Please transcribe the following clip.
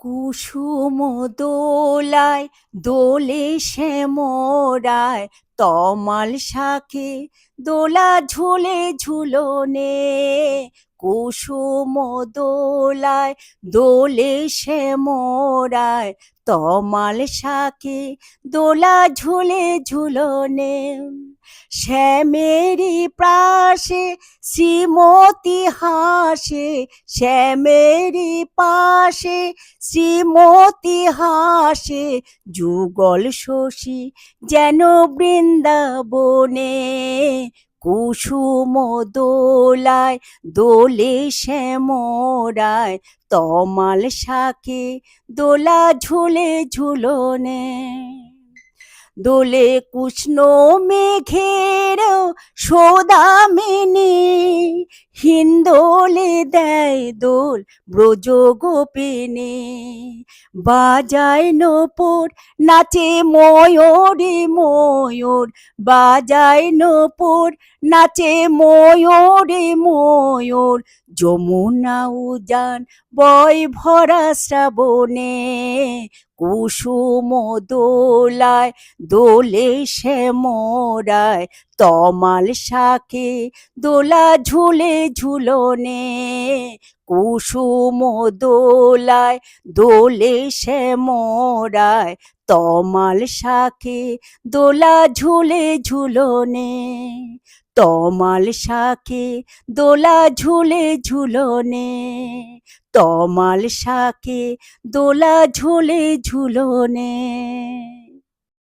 কুসুম দোলায় দোলে শ্যামরায় তমাল শাকে দোলা ঝুলে ঝুলনে। কুসুম দোলায় দোলে শ্যামরায় তমাল শাকে দোলা ঝুলে ঝুলনে। শ্যামেরি প্রাসে শ্রীমতী হাসে, শ্যামেরি পাশে শ্রীমতী হাসে, যুগল শশী যেন বৃন্দাবনে। কুসুম দোলায় দোলে শ্যামরায় তমাল শাকে দোলা ঝুলে ঝুলনে। দোলে কৃষ্ণ মেঘের সৌদামিনী, হিন্দোলে দেয় দোল ব্রজ গোপিনী। বাজায় নূপুর নাচে ময়ূরী ময়ূর, বাজায় নূপুর নাচে ময়ূরী ময়ূর। যমুনা উজান বয় ভরা শ্রাবণে। কুসুম দোলায় দোলে শ্যামরায় তমাল শাকে দোলা ঝুলে ঝুলনে। কুসুম দোলায় দোলে শ্যামরায় তমাল শাকে দোলা ঝুলে ঝুলনে। তমাল শাকে দোলা ঝুলে ঝুলনে। তমাল শাকে দোলা ঝুলে ঝুলনে।